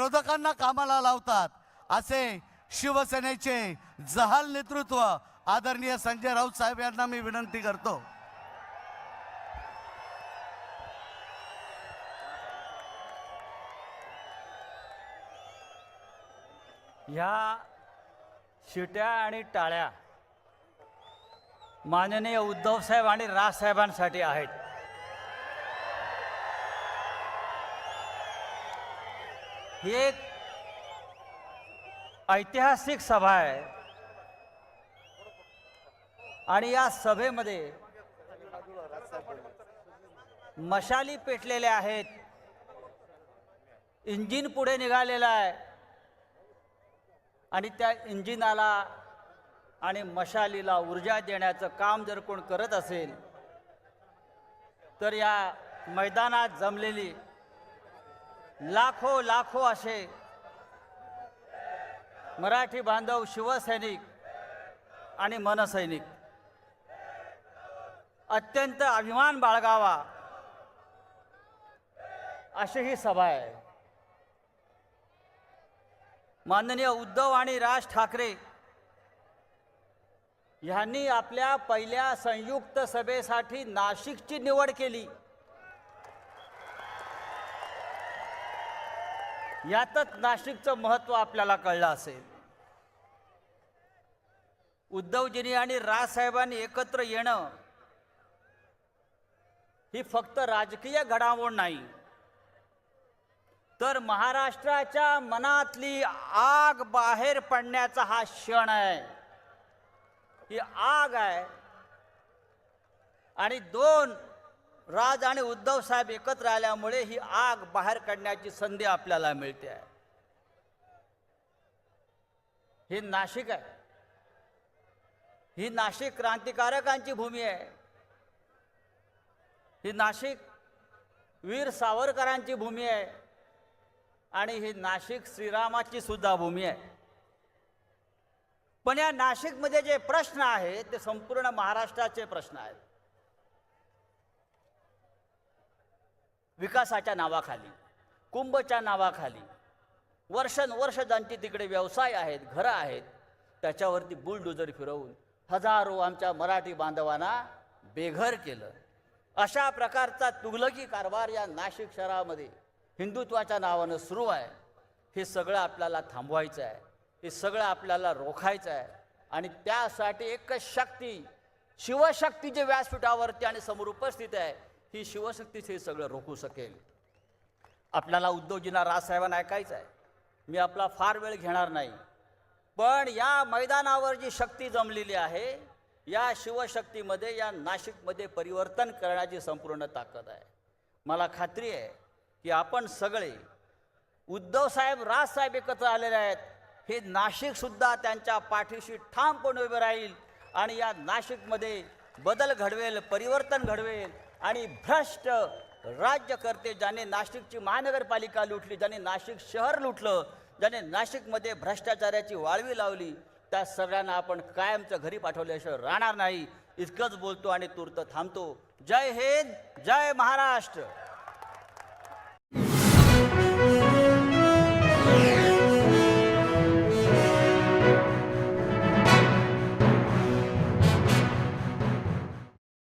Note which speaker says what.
Speaker 1: विरोधकांना कामाला लावतात असे शिवसेनेचे जहाल नेतृत्व आदरणीय संजय राऊत साहेब यांना मी विनंती करतो।
Speaker 2: ह्या शिट्या आणि टाळ्या माननीय उद्धव साहेब आणि राज साहेबांसाठी आहेत। ही एक ऐतिहासिक सभा आहे आणि या सभेमध्ये मशाली पेटलेल्या आहेत, इंजिन पुढे निघालेलं आहे आणि त्या इंजिनाला आणि मशालीला ऊर्जा देण्याचं काम जर कोण करत असेल तर या मैदानात जमलेली लाखो असे मराठी बांधव शिवसैनिक आणि मनसैनिक अत्यंत अभिमान बाळगावा अशी ही सभा आहे। माननीय उद्धव आणि राज ठाकरे यांनी आपल्या पहिल्या संयुक्त सभेसाठी नाशिकची निवड केली। यातच नाशिकचं महत्त्व आपल्याला कळलं असेल। उद्धवजींनी आणि राजसाहेबांनी एकत्र येणं ही फक्त राजकीय घडामोड नाही, तर महाराष्ट्राच्या मनातली आग बाहेर पडण्याचा हा क्षण आहे। ही आग आहे आणि दोन राज आणि उद्धव साहेब एकत्र आल्यामुळे ही आग बाहेर काढण्याची संधी आपल्याला मिळते आहे। हे नाशिक आहे, ही नाशिक क्रांतिकारकांची भूमी आहे, ही नाशिक वीर सावरकरांची भूमी आहे आणि ही नाशिक श्रीरामाची सुद्धा भूमी आहे। पण या नाशिकमध्ये जे प्रश्न आहेत ते संपूर्ण महाराष्ट्राचे प्रश्न आहेत। विकासाच्या नावाखाली, कुंभच्या नावाखाली वर्षानुवर्ष ज्यांची तिकडे व्यवसाय आहेत, घरं आहेत, त्याच्यावरती बुलडोजर फिरवून हजारो आमच्या मराठी बांधवांना बेघर केलं। अशा प्रकारचा तुघलकी कारभार या नाशिक शहरामध्ये हिंदुत्वाच्या नावानं सुरू आहे। हे सगळं आपल्याला थांबवायचं आहे, हे सगळं आपल्याला रोखायचं आहे आणि त्यासाठी एकच शक्ती, शिवशक्ती जे व्यासपीठावरती आणि समोर उपस्थित आहे, ही शिवशक्तीच हे सगळं रोखू शकेल। आपल्याला उद्धवजींना राजसाहेबांना ऐकायचं आहे, मी आपला फार वेळ घेणार नाही, पण या मैदानावर जी शक्ती जमलेली आहे, या शिवशक्तीमध्ये या नाशिकमध्ये परिवर्तन करण्याची संपूर्ण ताकद आहे। मला खात्री आहे की आपण सगळे उद्धव साहेब राजसाहेब एकत्र आलेले आहेत, हे नाशिकसुद्धा त्यांच्या पाठीशी ठामपणे उभे राहील आणि या नाशिकमध्ये बदल घडवेल, परिवर्तन घडवेल आणि भ्रष्ट राज्यकर्ते ज्याने नाशिकची महानगरपालिका लुटली, ज्याने नाशिक शहर लुटलं, ज्याने नाशिकमध्ये भ्रष्टाचाराची वाळवी लावली, त्या सगळ्यांना आपण कायमचं घरी पाठवल्याशिवाय राहणार नाही। इतकंच बोलतो आणि तूर्त थांबतो। जय हिंद, जय महाराष्ट्र।